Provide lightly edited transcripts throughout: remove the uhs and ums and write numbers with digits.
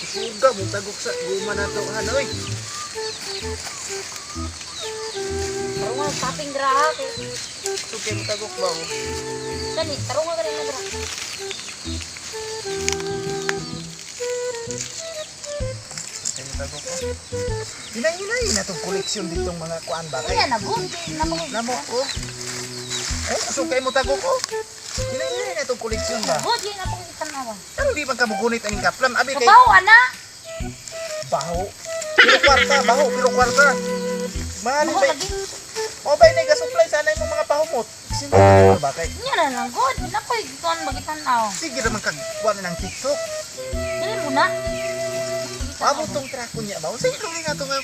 Suga mo tagok sa guma na to, hanoy. Tarong nga, taping dra kay. Suga mo tagok ba o? Dali, tarong nga rin na dra. Suga mo tagok ko. Hinay-hinay na itong koleksyon ditong mga kuan ba? Kaya na good, namang Namo ko. Suga mo tagok ko. Hinay-hinay na itong koleksyon ba? good yun namang itanawan. Pero di man ka mugunit aning kaplam. Abi kay Kabaw ana. baho. Pero kwarta, baho, pero kwarta. Mahal Ako ba? lagi. O ba yung nag-supply sana yung mga pahumot? Sino ba ba kay? Nya na lang good. Nakoy kuan magitanaw. Sige naman kagkuhan ng TikTok. Dili mo na. Amo tong trako niya ba? Sige lang nga itong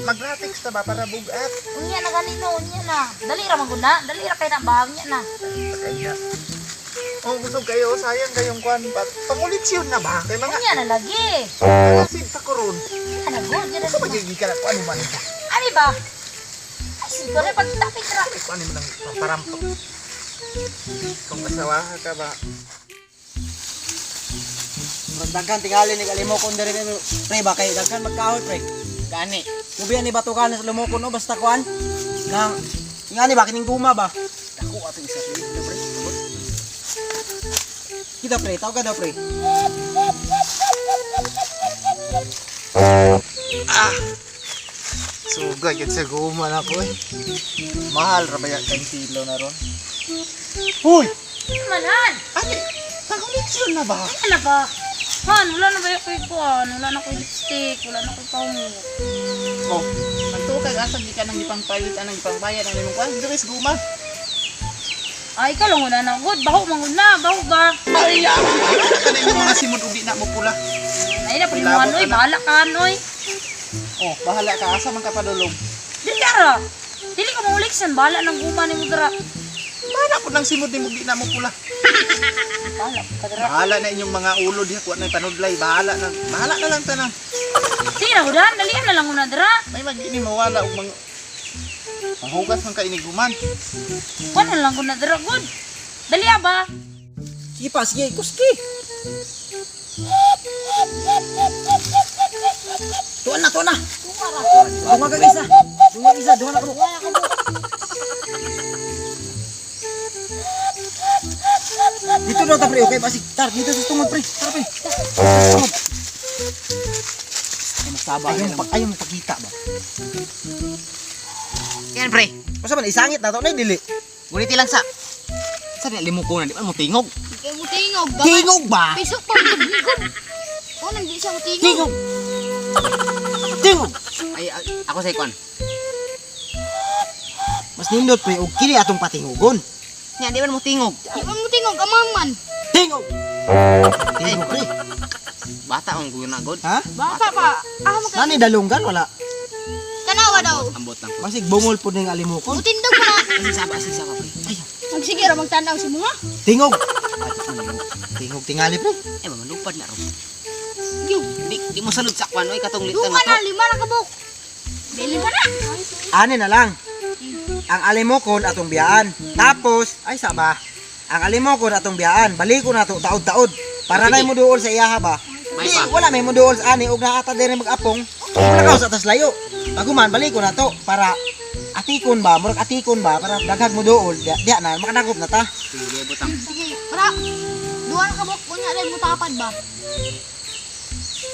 mag-latex na ba para bugat? Unya na ganito, unya na. Dali ra man gud na. Dali ra kay na bahag niya na. Kaya. Oh, busog kayo, sayang kayong kuhan. Panguliksyon na ba? Kay mga Unya na lagi. kalasid sa koron. Nya na good. Nya na Ano ba gigikan ako? Ano man ito? Ani ba? Ay siguro pag taping dra. Kung ano mo nang parampok. Kung kasawa ka ba? Daghan tingali ni kalimokon diri pre ba kay daghan magkahoy pre. Gani. Kubian ni batukan sa lumokon no basta kuan. Nang ngani ba kining guma ba? Dako ato isa pre. Kita pre, tawag ka daw pre. Suga, yun sa guman ako eh. Mahal ra ba yan kay kilo na ron? Uy! Manan. Ate, panguliksyon na ba? Ano ba? Han, wala na ba yung kuy kuan? Wala na kuy lipstick, wala na kuy pahungo. Oh, magtukag asag di ka nang ipangpalit anang ipangbayad ang limong kwan. Dres guma. Ay, ikaw lang wala na good. Baho man gud na, baho ba? Ay, kanay yung mga simod udi na mo pula. Ay na pud mo anoy, bahala ka anoy. Oh, bahala ka asa man ka padulong. Dili ra. Dili ka mauliksan, bahala nang guma ni mo dira. Mana po nang simod ni mo di na mo pula. Bahala ka dira. Bahala na inyong mga ulo diha kuha na panudlay. Bahala na lang tanan. Sige na gudan, dalian na lang una dira. May magini mawala og mga panghugas man ka iniguman. Kuan na lang gud na dira good. Dali ba? Sige pa, sige, kuski. Tuan na, tuan na. Dunga ka isa. Dunga na ko. Dito daw ta pre, okay basig. Tar, dito sa tungod pre. Tar pre. Tungod. Masaba ayaw mo pakita ba? Yan pre, Masa man isangit na to na dili. guniti lang sa limuko na, di ba mo tingog? Kaya mo tingog. Tingog ba? Pisok pa ang tingog. O, nang di siya mo tingog. Tingog. Tingog. Ay, ako sa ikon. Mas nindot pre, og kini atong patingugon. Yan, di ba mo tingog? Di ba mo tingog, amang man. Tingog. Tingog pre. Bata ang guyo na god. Ha? Baka pa. Ah, maka. Nani dalunggan wala. Tanawa daw. Ambot lang. Basig bungol po ning alimokon. Utindog mo na. Asig saba pre. Ay, Magsige ra magtanaw si mga. Tingog. Tingog tingali pre. ay ba malupad na ron. Yo. Di mo salud sa kwan, oy katong litang Duma na to. na, lima na kabuk. Dili ka na. Ani na lang. Ang alimokon atong biyaan. Tapos ay saba. Ang alimokon atong biyaan. Baliko na to taod-taod. Para na mo duol sa iyaha ba? May Di, pa. wala may mo duol sa ani ug naata dire mag-apong. Wala ka sa atas layo. Paguman baliko na to para atikon ba, murag atikon ba para daghag mo duol. Diya na makadagop na ta. Sige, butang. Sige, para. Duwa na kabuk. Kunya rin mo tapad ba?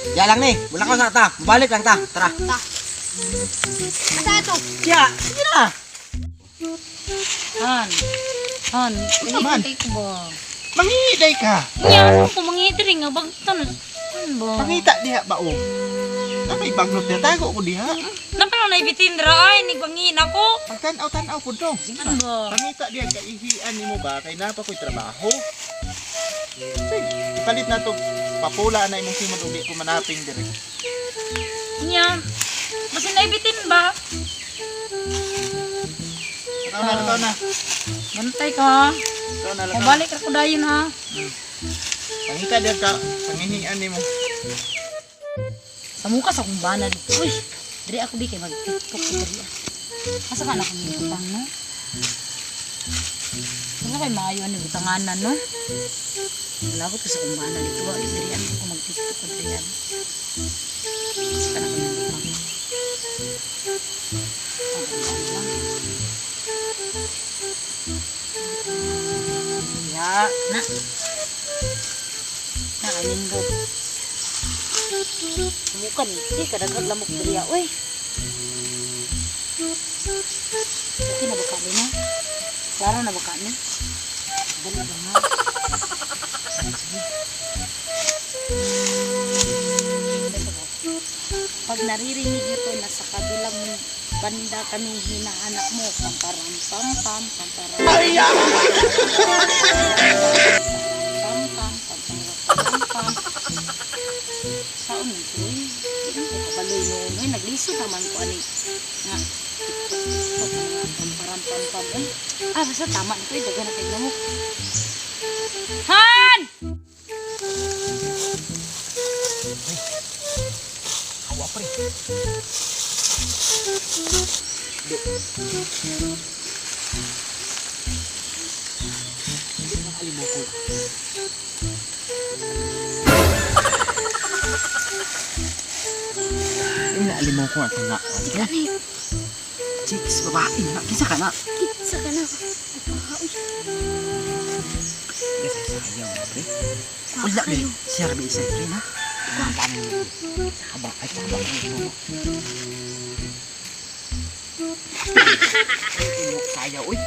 Diya lang ni. Wala ka sa ta. Balik lang ta. Tara. Ta. Asa ito? Diya, sige na. Han. Han, man? dili ko ba? Mangiday ka. Nya, ko mangidiri nga bagtan. Ano ba? Pangita diha ba o? Napay bagnot diha tago ko diha. Napano na ibitin dira ay nigbangin ako. Pagtanaw pud to. Ano ba? Pangita diha kaihian nimo ba kay napa ko'y trabaho. Sige, ipalit na to. Papula na imong simod ug di ko manaping dire. Nya, basta na ibitin ikaw na. Bantay ka ha. Ikaw na lang. Mabalik ako dayon ha. Pangita din ka. Pangihingan ni mo. Sa mukha sa kong bana dito. Uy, diri ako di kay mag-tiktok ko diri. Asa ka na kung butang no? Ano kay maayo ni butanganan no? Malabot ko sa kong bana dito. Uy, diri ako mag-tiktok ko diri. Asa ka na kung butang. Ya, na. Na kanindot. Mukan, kadagdag lamok diri oy. Okay na ba kami na? Klaro na ba kami? Dali ba nga? Pag naririnig ito na sa kabilang banda kami hinaanak mo, pamparam pam pam pamparam pam pam pamparam pam saon mo ko eh kabaloy noon eh naglisod naman ko ani nga pamparam pam pam eh basta tama nito eh dagan na kayo mo Han! Hawa pre. Nakalimuko. Alimuko na tanga. Kani, Chicks, babae na. Kisa ka na. kitsa ka na. Kasi sayang pre. Wala din. Siya rabi isa pre na. Abang ay abang mo. Saya uy.